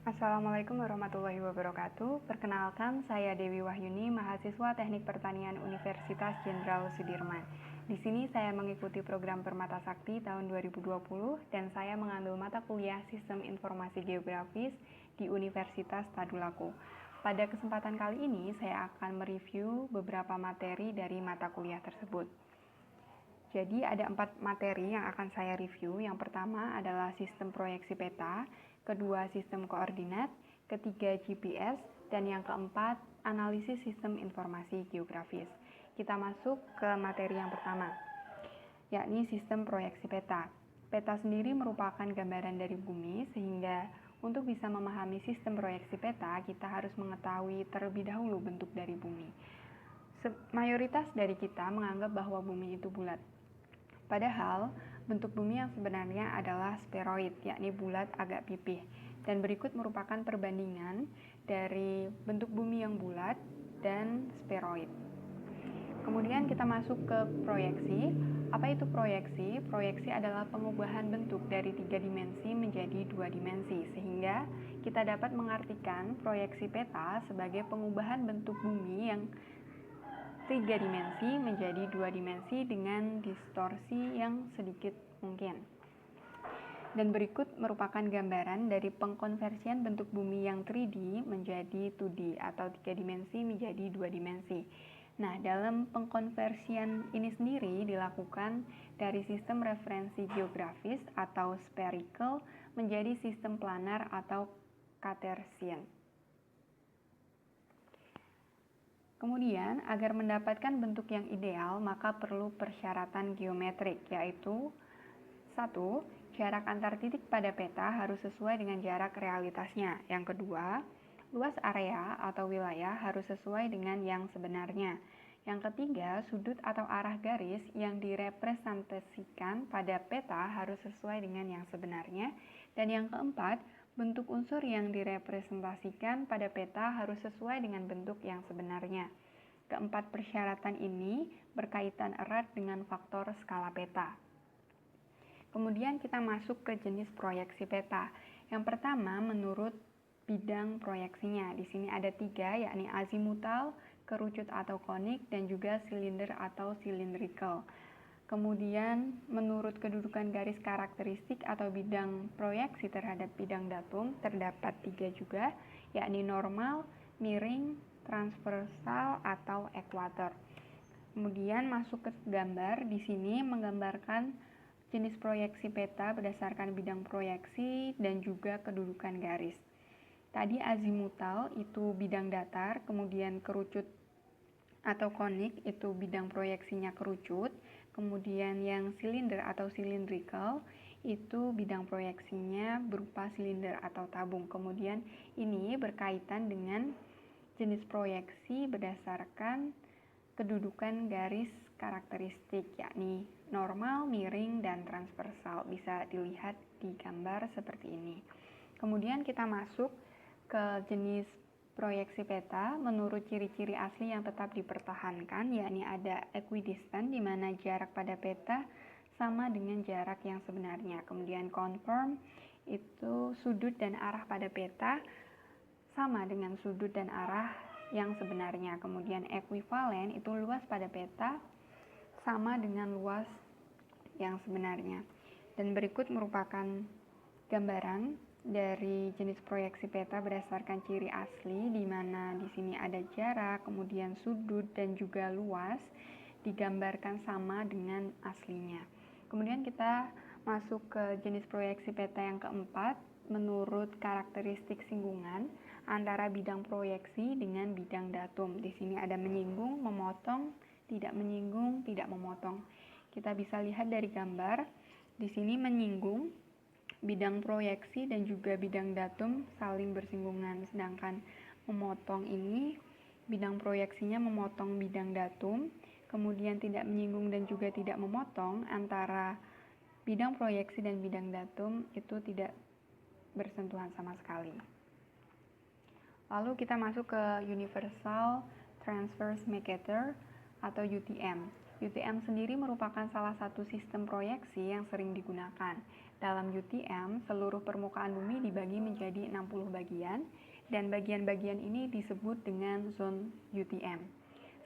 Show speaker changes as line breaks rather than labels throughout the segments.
Assalamualaikum warahmatullahi wabarakatuh. Perkenalkan, saya Dewi Wahyuni, mahasiswa Teknik Pertanian Universitas Jenderal Sudirman. Di sini saya mengikuti program Permata Sakti tahun 2020 dan saya mengambil mata kuliah Sistem Informasi Geografis di Universitas Tadulako. Pada kesempatan kali ini, saya akan mereview beberapa materi dari mata kuliah tersebut. Jadi ada 4 materi yang akan saya review. Yang pertama adalah sistem proyeksi peta, kedua sistem koordinat, ketiga GPS, dan yang keempat analisis sistem informasi geografis. Kita masuk ke materi yang pertama, yakni sistem proyeksi peta. Peta sendiri merupakan gambaran dari bumi, sehingga untuk bisa memahami sistem proyeksi peta, kita harus mengetahui terlebih dahulu bentuk dari bumi. Mayoritas dari kita menganggap bahwa bumi itu bulat. Padahal, bentuk bumi yang sebenarnya adalah spheroid, yakni bulat agak pipih. Dan berikut merupakan perbandingan dari bentuk bumi yang bulat dan spheroid. Kemudian kita masuk ke proyeksi. Apa itu proyeksi? Proyeksi adalah pengubahan bentuk dari 3 dimensi menjadi 2 dimensi, sehingga kita dapat mengartikan proyeksi peta sebagai pengubahan bentuk bumi yang 3 dimensi menjadi 2 dimensi dengan distorsi yang sedikit mungkin. Dan berikut merupakan gambaran dari pengkonversian bentuk bumi yang 3D menjadi 2D atau 3 dimensi menjadi 2 dimensi. Nah, dalam pengkonversian ini sendiri dilakukan dari sistem referensi geografis atau spherical menjadi sistem planar atau Cartesian. Kemudian, agar mendapatkan bentuk yang ideal, maka perlu persyaratan geometrik, yaitu 1. Jarak antar titik pada peta harus sesuai dengan jarak realitasnya. Yang kedua, luas area atau wilayah harus sesuai dengan yang sebenarnya. Yang ketiga, sudut atau arah garis yang direpresentasikan pada peta harus sesuai dengan yang sebenarnya. Dan yang keempat, bentuk unsur yang direpresentasikan pada peta harus sesuai dengan bentuk yang sebenarnya. Keempat persyaratan ini berkaitan erat dengan faktor skala peta. Kemudian kita masuk ke jenis proyeksi peta. Yang pertama, menurut bidang proyeksinya. Di sini ada 3, yakni azimutal, kerucut atau konik, dan juga silinder atau cylindrical. Kemudian, menurut kedudukan garis karakteristik atau bidang proyeksi terhadap bidang datum, terdapat 3 juga, yakni normal, miring, transversal, atau ekuator. Kemudian masuk ke gambar, di sini menggambarkan jenis proyeksi peta berdasarkan bidang proyeksi dan juga kedudukan garis. Tadi azimutal itu bidang datar, kemudian kerucut atau konik itu bidang proyeksinya kerucut, kemudian yang silinder atau cylindrical itu bidang proyeksinya berupa silinder atau tabung. Kemudian ini berkaitan dengan jenis proyeksi berdasarkan kedudukan garis karakteristik, yakni normal, miring, dan transversal. Bisa dilihat di gambar seperti ini. Kemudian kita masuk ke jenis proyeksi peta menurut ciri-ciri asli yang tetap dipertahankan, yakni ada equidistant, di mana jarak pada peta sama dengan jarak yang sebenarnya. Kemudian conform, itu sudut dan arah pada peta sama dengan sudut dan arah yang sebenarnya. Kemudian equivalen, itu luas pada peta sama dengan luas yang sebenarnya. Dan berikut merupakan gambaran dari jenis proyeksi peta berdasarkan ciri asli, di mana di sini ada jarak, kemudian sudut, dan juga luas digambarkan sama dengan aslinya. Kemudian kita masuk ke jenis proyeksi peta yang keempat, menurut karakteristik singgungan antara bidang proyeksi dengan bidang datum. Di sini ada menyinggung, memotong, tidak menyinggung, tidak memotong. Kita bisa lihat dari gambar, di sini menyinggung bidang proyeksi dan juga bidang datum saling bersinggungan, sedangkan memotong ini bidang proyeksinya memotong bidang datum, kemudian tidak menyinggung dan juga tidak memotong antara bidang proyeksi dan bidang datum itu tidak bersentuhan sama sekali. Lalu kita masuk ke Universal Transverse Marketer atau UTM. UTM sendiri merupakan salah satu sistem proyeksi yang sering digunakan. Dalam UTM, seluruh permukaan bumi dibagi menjadi 60 bagian, dan bagian-bagian ini disebut dengan zone UTM.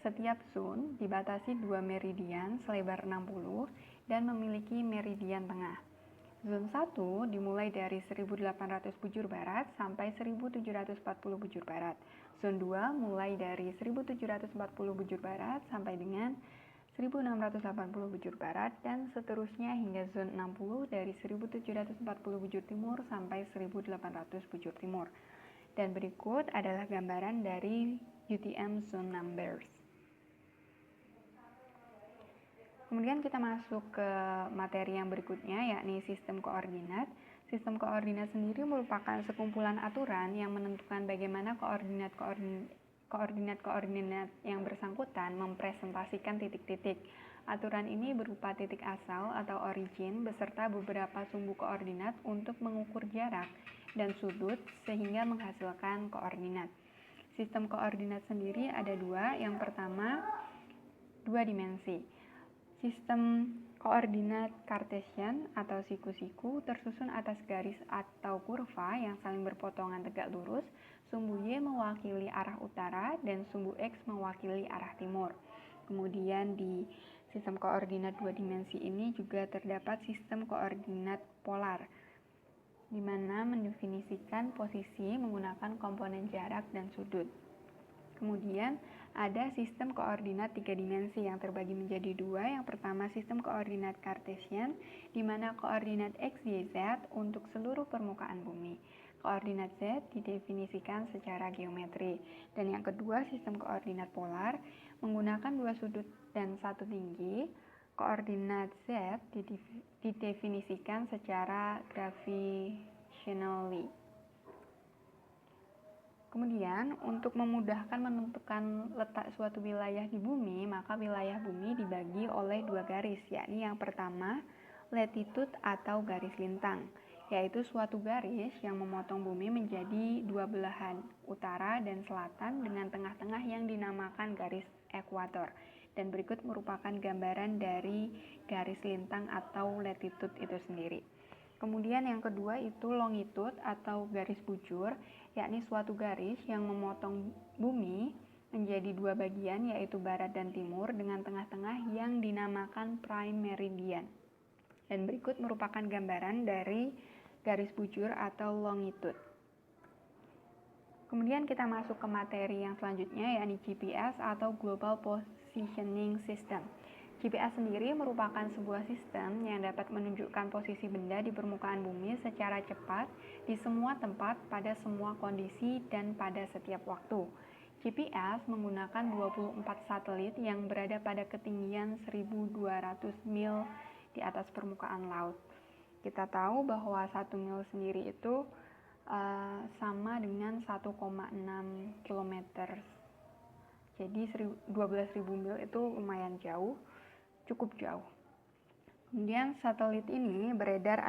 Setiap zone dibatasi 2 meridian selebar 60 dan memiliki meridian tengah. Zone 1 dimulai dari 1800 bujur barat sampai 1740 bujur barat. Zone 2 mulai dari 1740 bujur barat sampai dengan 1680 bujur barat dan seterusnya hingga zone 60 dari 1740 bujur timur sampai 1800 bujur timur. Dan berikut adalah gambaran dari UTM zone numbers. Kemudian kita masuk ke materi yang berikutnya, yakni sistem koordinat. Sistem koordinat sendiri merupakan sekumpulan aturan yang menentukan bagaimana koordinat yang bersangkutan mempresentasikan titik-titik. Aturan ini berupa titik asal atau origin beserta beberapa sumbu koordinat untuk mengukur jarak dan sudut sehingga menghasilkan koordinat. Sistem koordinat sendiri ada dua. Yang pertama, dua dimensi. Sistem koordinat Cartesian atau siku-siku tersusun atas garis atau kurva yang saling berpotongan tegak lurus. Sumbu Y mewakili arah utara dan sumbu X mewakili arah timur. Kemudian di sistem koordinat dua dimensi ini juga terdapat sistem koordinat polar, di mana mendefinisikan posisi menggunakan komponen jarak dan sudut. Kemudian ada sistem koordinat tiga dimensi yang terbagi menjadi dua. Yang pertama sistem koordinat Cartesian, di mana koordinat X, Y, Z untuk seluruh permukaan bumi. Koordinat Z didefinisikan secara geometri. Dan yang kedua sistem koordinat polar, menggunakan dua sudut dan satu tinggi. Koordinat Z didefinisikan secara gravitationally. Kemudian, untuk memudahkan menentukan letak suatu wilayah di bumi, maka wilayah bumi dibagi oleh dua garis, yakni yang pertama, latitude atau garis lintang, yaitu suatu garis yang memotong bumi menjadi dua belahan, utara dan selatan, dengan tengah-tengah yang dinamakan garis ekuator. Dan berikut merupakan gambaran dari garis lintang atau latitude itu sendiri. Kemudian yang kedua itu longitude atau garis bujur, yakni suatu garis yang memotong bumi menjadi dua bagian, yaitu barat dan timur, dengan tengah-tengah yang dinamakan prime meridian. Dan berikut merupakan gambaran dari garis bujur atau longitude. Kemudian kita masuk ke materi yang selanjutnya, yakni GPS atau Global Positioning System. GPS sendiri merupakan sebuah sistem yang dapat menunjukkan posisi benda di permukaan bumi secara cepat di semua tempat, pada semua kondisi, dan pada setiap waktu. GPS menggunakan 24 satelit yang berada pada ketinggian 1.200 mil di atas permukaan laut. Kita tahu bahwa 1 mil sendiri itu sama dengan 1,6 km. Jadi 12.000 mil itu lumayan jauh. Cukup jauh. Kemudian satelit ini beredar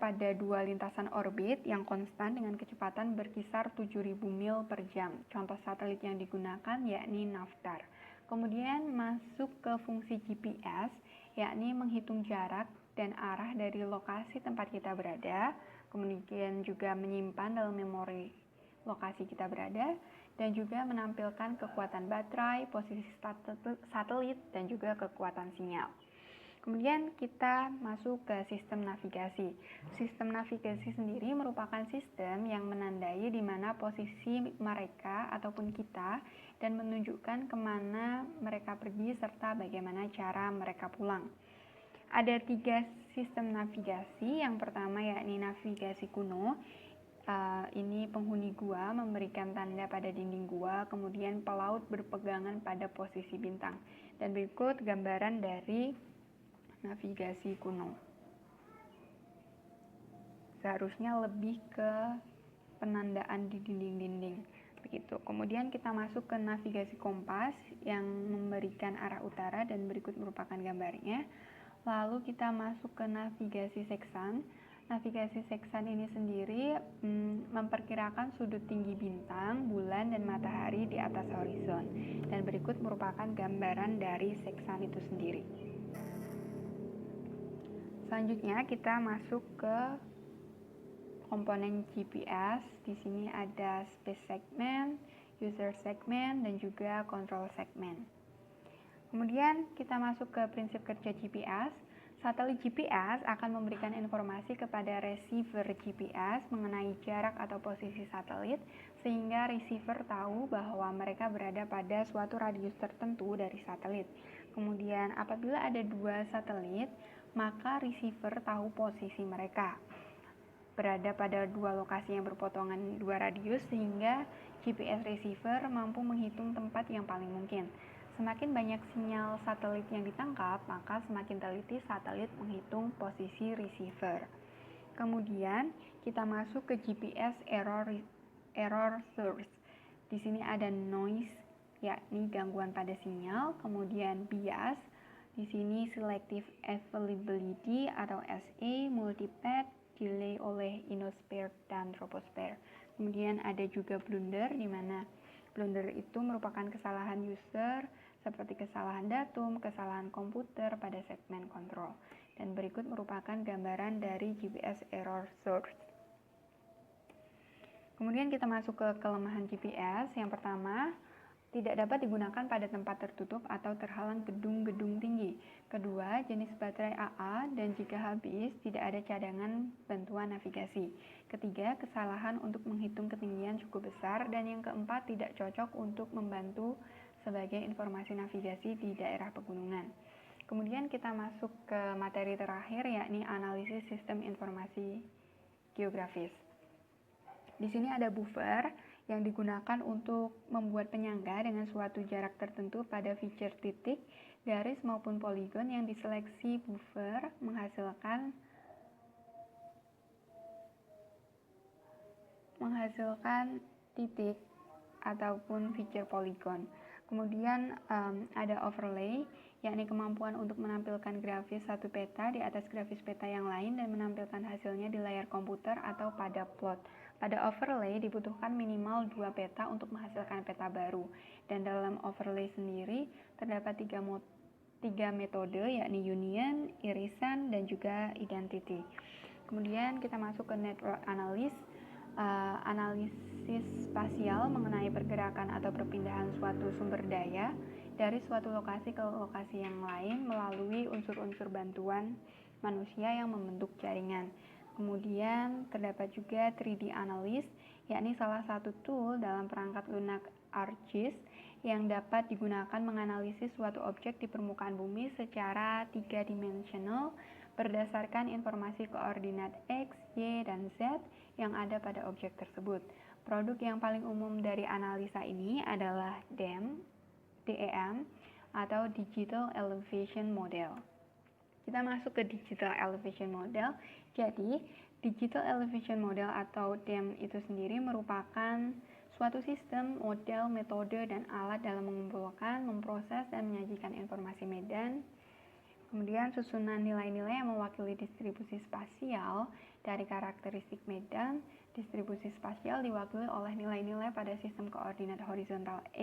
pada dua lintasan orbit yang konstan dengan kecepatan berkisar 7.000 mil per jam. Contoh satelit yang digunakan yakni Navtar. Kemudian masuk ke fungsi GPS, yakni menghitung jarak dan arah dari lokasi tempat kita berada, kemudian juga menyimpan dalam memori lokasi kita berada, dan juga menampilkan kekuatan baterai, posisi satelit, dan juga kekuatan sinyal. Kemudian kita masuk ke sistem navigasi. Sistem navigasi sendiri merupakan sistem yang menandai di mana posisi mereka ataupun kita dan menunjukkan kemana mereka pergi serta bagaimana cara mereka pulang. Ada 3 sistem navigasi. Yang pertama yakni navigasi kuno. Ini penghuni gua memberikan tanda pada dinding gua, kemudian pelaut berpegangan pada posisi bintang. Dan berikut gambaran dari navigasi kuno. Seharusnya lebih ke penandaan di dinding-dinding. Begitu. Kemudian kita masuk ke navigasi kompas yang memberikan arah utara, dan berikut merupakan gambarnya. Lalu kita masuk ke navigasi seksan. Navigasi seksan ini sendiri memperkirakan sudut tinggi bintang, bulan, dan matahari di atas horizon. Dan berikut merupakan gambaran dari seksan itu sendiri. Selanjutnya kita masuk ke komponen GPS. Di sini ada space segment, user segment, dan juga control segment. Kemudian kita masuk ke prinsip kerja GPS. Satelit GPS akan memberikan informasi kepada receiver GPS mengenai jarak atau posisi satelit, sehingga receiver tahu bahwa mereka berada pada suatu radius tertentu dari satelit. Kemudian apabila ada dua satelit, maka receiver tahu posisi mereka berada pada dua lokasi yang berpotongan dua radius, sehingga GPS receiver mampu menghitung tempat yang paling mungkin. Semakin banyak sinyal satelit yang ditangkap, maka semakin teliti satelit menghitung posisi receiver. Kemudian kita masuk ke GPS error source. Di sini ada noise, yakni gangguan pada sinyal, kemudian bias, di sini selective availability atau SA, multipath, delay oleh ionosphere dan troposphere. Kemudian ada juga blunder, di mana blunder itu merupakan kesalahan user seperti kesalahan datum, kesalahan komputer pada segmen kontrol. Dan berikut merupakan gambaran dari GPS error source. Kemudian kita masuk ke kelemahan GPS. Yang pertama, tidak dapat digunakan pada tempat tertutup atau terhalang gedung-gedung tinggi. Kedua, jenis baterai AA, dan jika habis, tidak ada cadangan bantuan navigasi. Ketiga, kesalahan untuk menghitung ketinggian cukup besar. Dan yang keempat, tidak cocok untuk membantu sebagai informasi navigasi di daerah pegunungan. Kemudian kita masuk ke materi terakhir, yakni analisis sistem informasi geografis. Di sini ada buffer yang digunakan untuk membuat penyangga dengan suatu jarak tertentu pada feature titik, garis maupun poligon yang diseleksi buffer menghasilkan titik ataupun feature poligon. Kemudian ada overlay, yakni kemampuan untuk menampilkan grafis satu peta di atas grafis peta yang lain dan menampilkan hasilnya di layar komputer atau pada plot. Pada overlay dibutuhkan minimal 2 peta untuk menghasilkan peta baru. Dan dalam overlay sendiri terdapat tiga metode, yakni union, irisan, dan juga identity. Kemudian kita masuk ke network analysis. Analisis spasial mengenai pergerakan atau perpindahan suatu sumber daya dari suatu lokasi ke lokasi yang lain melalui unsur-unsur bantuan manusia yang membentuk jaringan. Kemudian terdapat juga 3D analysis, yakni salah satu tool dalam perangkat lunak ArcGIS yang dapat digunakan menganalisis suatu objek di permukaan bumi secara 3-dimensional berdasarkan informasi koordinat X, Y, dan Z yang ada pada objek tersebut. Produk yang paling umum dari analisa ini adalah DEM atau Digital Elevation Model. Kita masuk ke Digital Elevation Model. Jadi, Digital Elevation Model atau DEM itu sendiri merupakan suatu sistem, model, metode, dan alat dalam mengumpulkan, memproses, dan menyajikan informasi medan. Kemudian susunan nilai-nilai yang mewakili distribusi spasial dari karakteristik medan. Distribusi spasial diwakili oleh nilai-nilai pada sistem koordinat horizontal